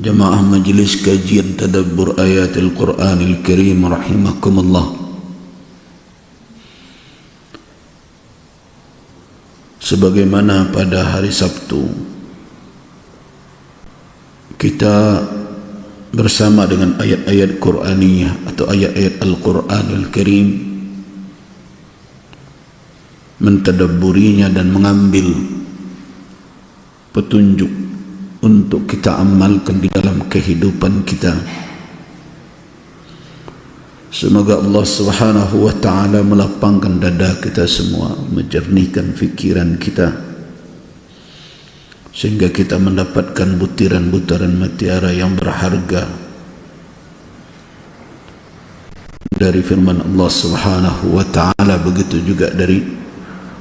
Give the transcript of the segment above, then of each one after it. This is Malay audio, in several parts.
Jamaah Majlis Kajian Tadabbur Ayatil Quranil Karim rahimakumullah. Sebagaimana pada hari Sabtu kita bersama dengan ayat-ayat Qur'aniyah atau ayat-ayat Al-Quranil Karim mentadabburinya dan mengambil petunjuk untuk kita amalkan di dalam kehidupan kita. Semoga Allah Subhanahu wa ta'ala melapangkan dada kita semua, menjernihkan fikiran kita, sehingga kita mendapatkan butiran-butiran mutiara yang berharga dari firman Allah Subhanahu wa ta'ala, begitu juga dari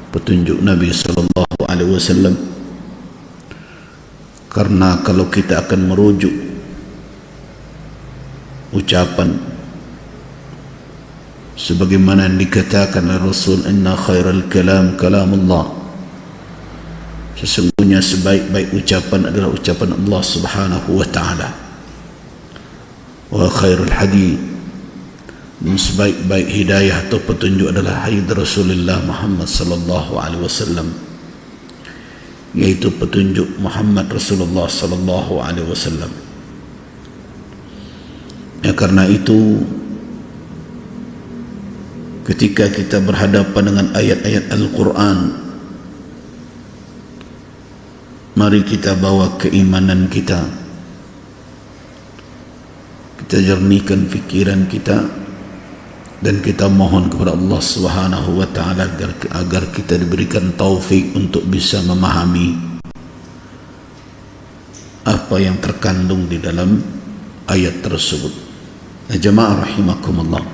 petunjuk Nabi sallallahu alaihi wasallam. Karena kalau kita akan merujuk ucapan sebagaimana yang dikatakan oleh Rasul, inna khairal kalam kalamullah, sesungguhnya sebaik-baik ucapan adalah ucapan Allah Subhanahu wa ta'ala. Wa khairul hadi, dan sebaik-baik hidayah atau petunjuk adalah hadis Rasulullah Muhammad sallallahu alaihi wasallam, yaitu petunjuk Muhammad Rasulullah sallallahu alaihi wasallam. Ya, karena itu ketika kita berhadapan dengan ayat-ayat Al-Quran, mari kita bawa keimanan kita, kita jernihkan fikiran kita, dan kita mohon kepada Allah Subhanahu wa ta'ala agar kita diberikan taufik untuk bisa memahami apa yang terkandung di dalam ayat tersebut. Jamaah rahimakumullah,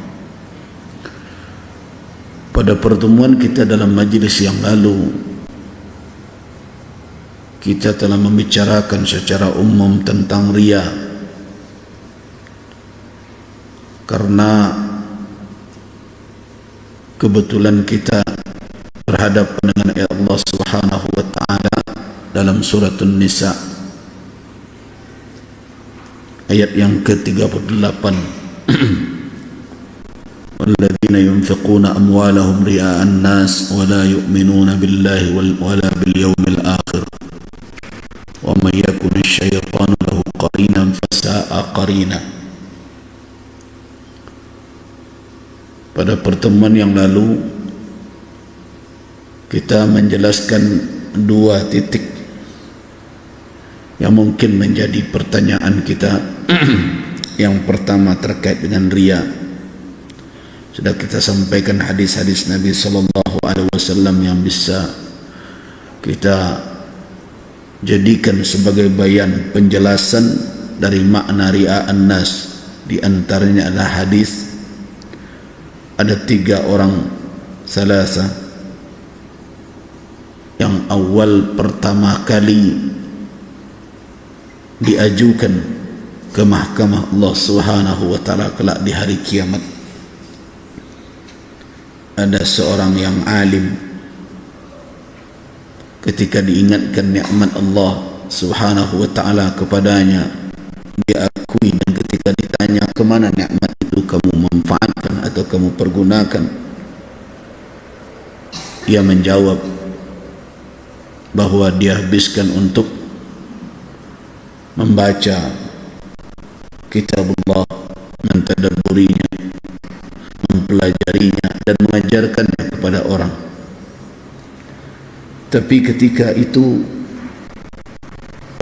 pada pertemuan kita dalam majlis yang lalu kita telah membicarakan secara umum tentang riya, karena kebetulan kita berhadapan dengan ayat Allah Subhanahu wa ta'ala dalam surah An-Nisa ayat yang ke-38. Walladzina yunfiquna amwalahum ria'an nas wa la yu'minuna billahi wala bil yawmil akhir wa may yakun asy-syaitanu lahu qarinan fasa'a qarina. Pada pertemuan yang lalu kita menjelaskan dua titik yang mungkin menjadi pertanyaan kita. Yang pertama terkait dengan riya. Sudah kita sampaikan hadis-hadis Nabi sallallahu alaihi wasallam yang bisa kita jadikan sebagai bayan penjelasan dari makna riya an-nas. Di antaranya adalah hadis ada 3 orang salasa yang awal pertama kali diajukan ke mahkamah Allah Subhanahu wa ta'ala kelak di hari kiamat. Ada seorang yang alim, ketika diingatkan nikmat Allah Subhanahu wa ta'ala kepadanya, dia akui, dan ketika ditanya kemana nikmat itu kamu manfaatkan atau kamu pergunakan, ia menjawab bahwa dia habiskan untuk membaca kitabullah, mentadabburinya, mempelajarinya, dan mengajarkannya kepada orang. Tapi ketika itu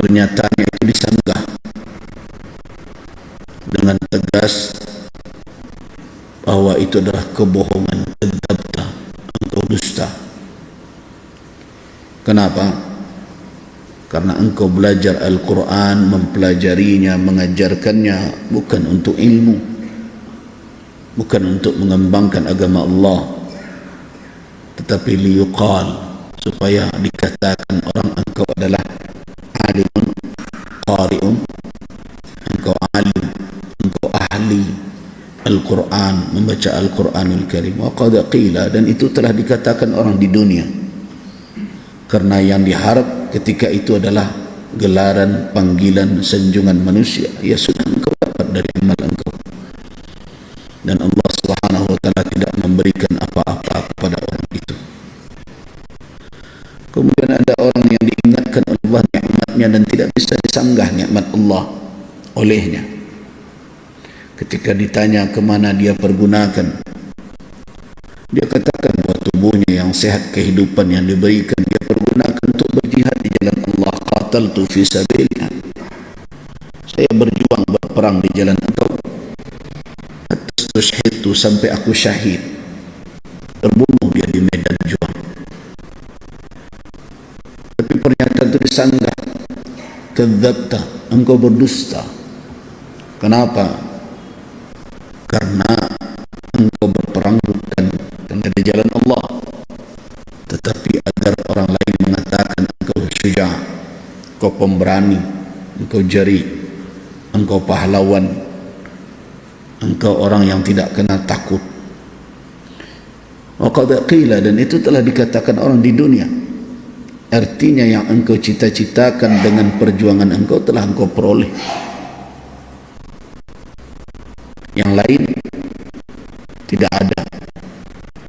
pernyataannya itu disanggah dengan tegas bahwa itu adalah kebohongan, kadzabta, engkau dusta. Kenapa? Karena engkau belajar Al-Quran, mempelajarinya, mengajarkannya bukan untuk ilmu, bukan untuk mengembangkan agama Allah, tetapi liyuqal, supaya dikatakan orang engkau adalah alimun qari'un, engkau alim, engkau ahli Al-Quran, membaca Al-Quranul Karim. Wa qad qila, dan itu telah dikatakan orang di dunia. Karena yang diharap ketika itu adalah gelaran, panggilan, sanjungan manusia, ya sudah engkau dapat dari amal engkau. Dan Allah Subhanahu wa ta'ala tidak memberikan apa-apa kepada orang itu. Kemudian ada orang yang diingatkan oleh Allah nikmatnya dan tidak bisa disanggah nikmat Allah olehnya. Ketika ditanya kemana dia pergunakan, dia katakan bahwa tubuhnya yang sehat, kehidupan yang diberikan, dia pergunakan untuk berjihad di jalan Allah. Qataltu fi sabilillah, saya berjuang berperang di jalan engkau. Tushhidtu, sampai aku syahid, terbunuh dia di medan juang. Tapi pernyataan itu disanggah. Kadzabta, engkau berdusta. Kenapa? Karena engkau berperang bukan karena di jalan Allah, tetapi agar orang lain mengatakan engkau syuja', engkau pemberani, engkau jari, engkau pahlawan, engkau orang yang tidak kena takut. Wa qad qila, dan itu telah dikatakan orang di dunia. Artinya yang engkau cita-citakan dengan perjuangan engkau telah engkau peroleh. Yang lain tidak ada.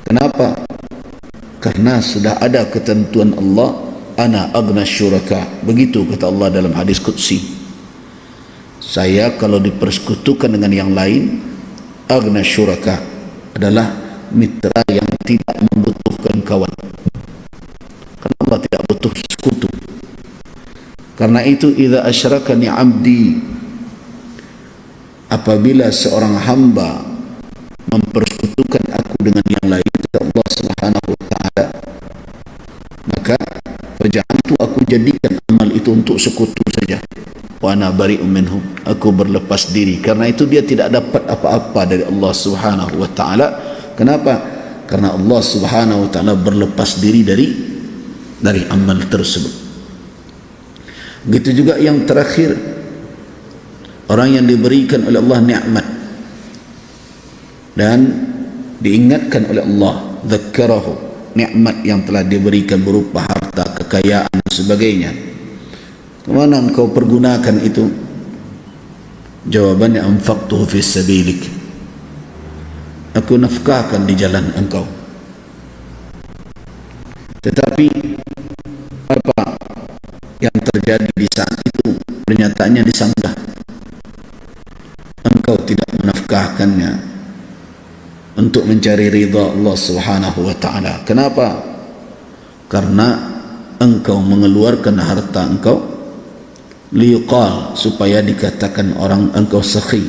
Kenapa? Karena sudah ada ketentuan Allah, ana aghna syuraka. Begitu kata Allah dalam hadis qudsi. Saya kalau dipersekutukan dengan yang lain, aghna syuraka, adalah mitra yang tidak membutuhkan kawan. Karena Allah tidak butuh sekutu. Karena itu idza asyrakani 'abdi, apabila seorang hamba mempersekutukan aku dengan yang lain, kata Allah Subhanahu wa ta'ala, maka faja'altu, aku jadikan amal itu untuk sekutu saja. Wa ana bari'un minhum, aku berlepas diri. Karena itu dia tidak dapat apa-apa dari Allah Subhanahu wa ta'ala. Kenapa? Karena Allah Subhanahu wa ta'ala berlepas diri dari amal tersebut. Begitu juga yang terakhir, orang yang diberikan oleh Allah nikmat dan diingatkan oleh Allah, dzakarahu, nikmat yang telah diberikan berupa harta, kekayaan dan sebagainya. Kemana engkau pergunakan itu? Jawabannya, anfaqtuhu fi sabilik, aku nafkahkan di jalan engkau. Tetapi apa yang terjadi di saat itu? Pernyataannya disanggah. Engkau tidak menafkahkannya untuk mencari ridha Allah Subhanahu wa ta'ala. Kenapa? Karena engkau mengeluarkan harta engkau liyuqal, supaya dikatakan orang engkau sakhi,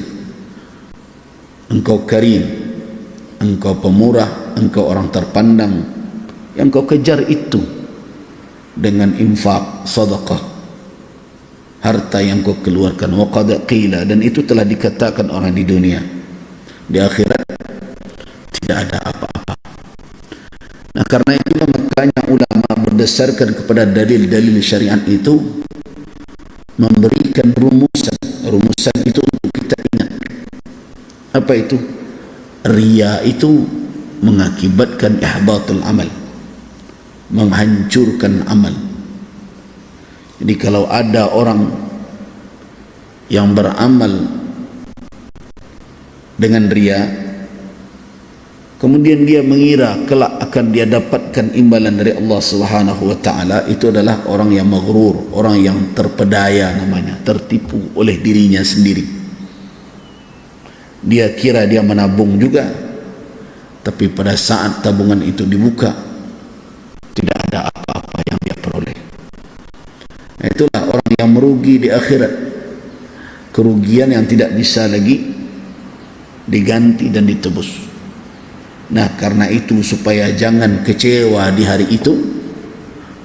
engkau karim, engkau pemurah, engkau orang terpandang. Yang kau kejar itu dengan infak, sedekah, harta yang kau keluarkan. Wa qad qila, dan itu telah dikatakan orang di dunia. Di akhirat tidak ada apa-apa. Nah, karena itulah makanya ulama berdasarkan kepada dalil-dalil syariat itu memberikan rumusan. Rumusan itu untuk kita ingat. Apa itu? Riya itu mengakibatkan ihbatul amal, menghancurkan amal. Jadi kalau ada orang yang beramal dengan riya, kemudian dia mengira kelak akan dia dapatkan imbalan dari Allah Subhanahu wa ta'ala, itu adalah orang yang maghrur, orang yang terpedaya namanya, tertipu oleh dirinya sendiri. Dia kira dia menabung juga, tapi pada saat tabungan itu dibuka, tidak ada apa-apa yang dia peroleh. Nah, itulah orang yang merugi di akhirat, kerugian yang tidak bisa lagi diganti dan ditebus. Nah, karena itu supaya jangan kecewa di hari itu,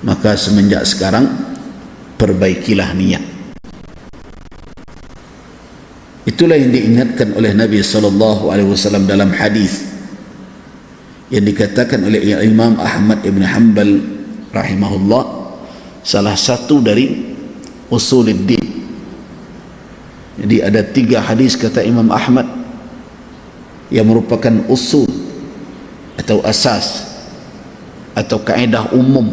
maka semenjak sekarang perbaikilah niat. Itulah yang diingatkan oleh Nabi SAW dalam hadis yang dikatakan oleh Imam Ahmad ibn Hanbal rahimahullah, salah satu dari usuluddin. Jadi ada 3 hadis kata Imam Ahmad yang merupakan usul atau asas atau kaedah umum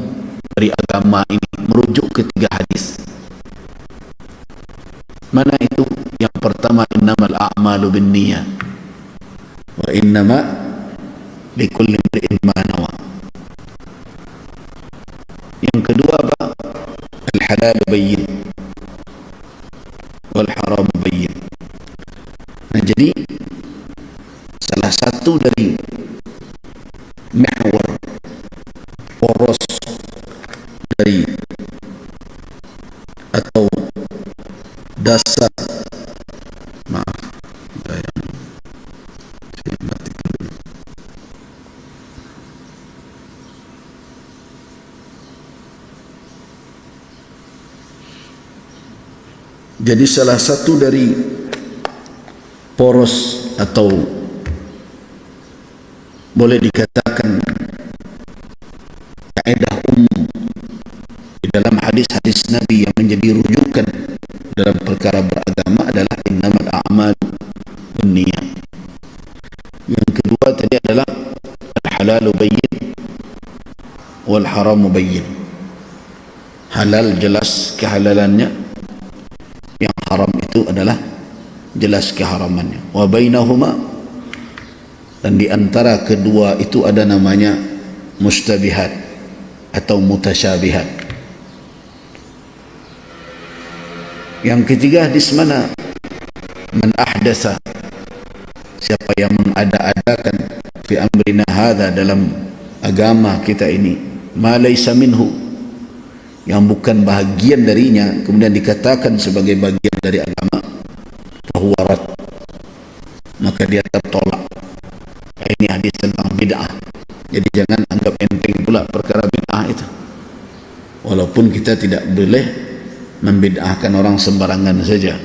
dari agama ini, merujuk ke 3 hadis. Mana itu? Yang pertama, innamal a'malu binniyat wa innama likulli imri'in ma nawa. Yang kedua apa? Al-halal bayyin wal haram bayyin. Nah, jadi salah satu dari mahwar, poros dari atau dasar, maaf saya matikan dulu. Jadi salah satu dari poros atau boleh dikatakan kaidah umum di dalam hadis-hadis Nabi yang menjadi rujukan dalam perkara beragama adalah innamal a'malu binniyat. Yang kedua tadi adalah al-halalu bayyin wal haramu bayyin. Halal jelas kehalalannya, yang haram itu adalah jelas keharamannya. Wa bainahuma, dan di antara kedua itu ada namanya mustabihat atau mutasyabihat. Yang ketiga hadis mana? Man ahdatsa, siapa yang mengada-adakan fi amrina hadza, dalam agama kita ini, ma laysa minhu, yang bukan bahagian darinya, kemudian dikatakan sebagai bagian dari agama, fahuwa rad, maka dia tertolak. Ini hadis tentang bid'ah. Jadi jangan anggap enteng pula perkara bid'ah itu. Walaupun kita tidak boleh membid'ahkan orang sembarangan saja,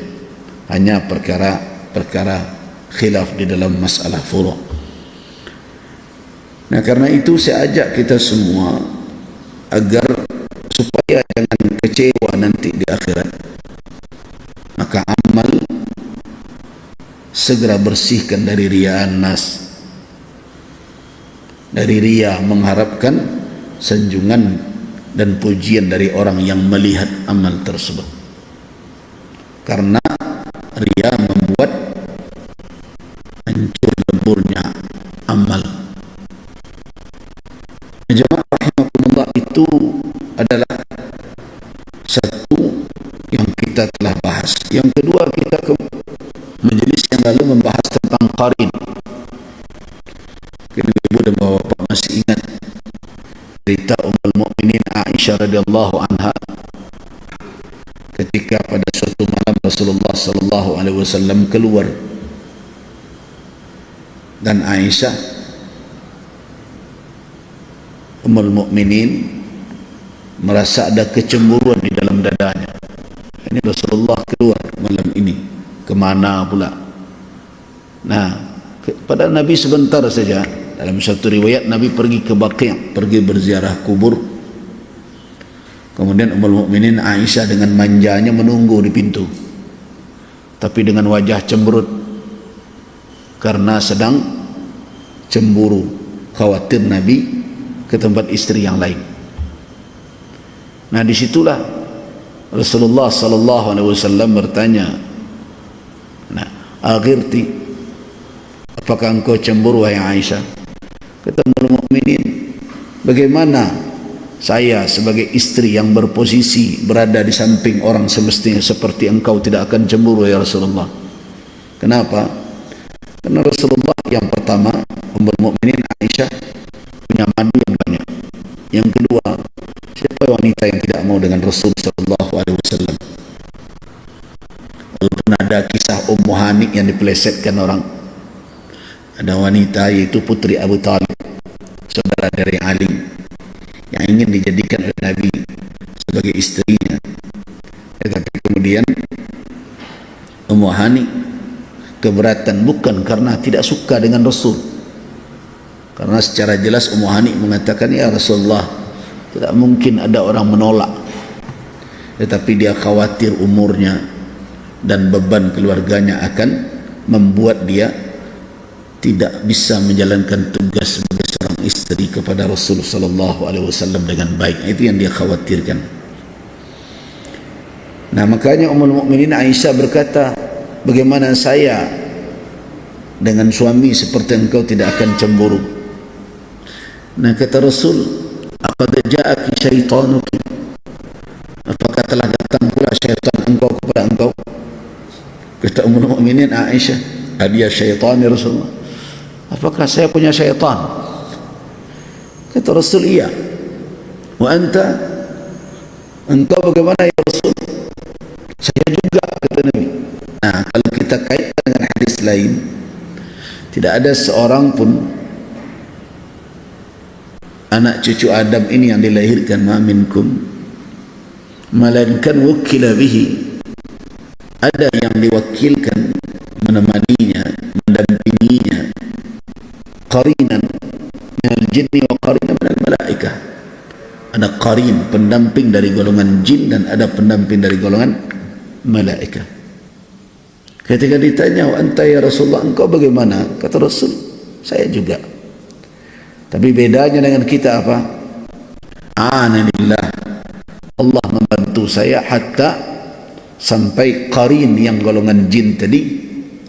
hanya perkara khilaf di dalam masalah furu'. Nah, karena itu saya ajak kita semua agar supaya jangan kecewa nanti di akhirat, maka amal segera bersihkan dari riyaan nas, dari riya mengharapkan sanjungan dan pujian dari orang yang melihat amal tersebut. Karena riya membuat hancur leburnya amal. Jemaah rahimakumullah, itu adalah satu yang kita telah bahas. Yang kedua, kita ke majelis yang lalu membahas tentang qarin. Ibu dan bapak masih ingat cerita Ummul Mukminin Aisyah radhiyallahu anha ketika pada suatu malam Rasulullah sallallahu alaihi wasallam keluar, dan Aisyah Ummul Mukminin merasa ada kecemburuan di dalam dadanya. Ini Rasulullah keluar malam ini, kemana pula? Nah, pada Nabi sebentar saja. Dalam satu riwayat Nabi pergi ke Baqi', pergi berziarah kubur. Kemudian Ummul Mukminin Aisyah dengan manjanya menunggu di pintu, tapi dengan wajah cemberut karena sedang cemburu, khawatir Nabi ke tempat istri yang lain. Nah, disitulah Rasulullah sallallahu alaihi wasallam bertanya, "Nah, aghirti, apakah engkau cemburu wahai Aisyah?" Kata Ummul Mukminin, bagaimana saya sebagai istri yang berposisi berada di samping orang semestinya seperti engkau tidak akan cemburu ya Rasulullah? Kenapa? Karena Rasulullah yang pertama, Ummul Mukminin Aisyah punya madu yang banyak. Yang kedua, siapa wanita yang tidak mau dengan Rasul sallallahu alaihi wasallam? Walaupun ada kisah Ummu Hani yang dipelesetkan orang. Ada wanita yaitu putri Abu Talib, saudara dari Ali, yang ingin dijadikan oleh Nabi sebagai istrinya. Tetapi kemudian Ummu Hani keberatan, bukan karena tidak suka dengan Rasul, karena secara jelas Ummu Hani mengatakan, ya Rasulullah, tidak mungkin ada orang menolak, tetapi dia khawatir umurnya dan beban keluarganya akan membuat dia tidak bisa menjalankan tugas sebagai seorang istri kepada Rasul sallallahu alaihi wasallam dengan baik. Itu yang dia khawatirkan. Nah, makanya Ummul Mukminin Aisyah berkata, bagaimana saya dengan suami seperti engkau tidak akan cemburu. Nah, kata Rasul, apabila ja'aki syaitanuki, apakah telah datang pula syaitan engkau kepada engkau? Kata Ummul Mukminin Aisyah, dia syaitan ya Rasulullah, apakah saya punya syaitan? Kata Rasul, iya. Wa anta, engkau bagaimana ya Rasul? Saya juga, kata Nabi. Nah, kalau kita kaitkan dengan hadis lain, tidak ada seorang pun anak cucu Adam ini yang dilahirkan, ma minkum, melainkan wukila bihi, ada yang diwakilkan menemaninya, mendampinginya, qarinan minal jinni wa qarinan minal malaikah. Ada qarin, pendamping dari golongan jin, dan ada pendamping dari golongan malaikat. Ketika ditanya, wa anta ya Rasulullah, engkau bagaimana? Kata Rasul, saya juga. Tapi bedanya dengan kita apa? Ananillah, Allah membantu saya hatta sampai qarin yang golongan jin tadi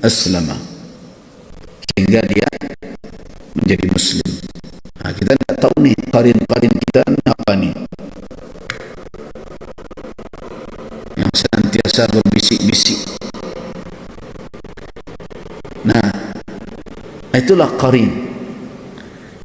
aslama, sehingga dia menjadi muslim. Nah, kita tidak tahu nih qarin-qarin kita apa nih, yang senantiasa berbisik-bisik. Nah, itulah qarin.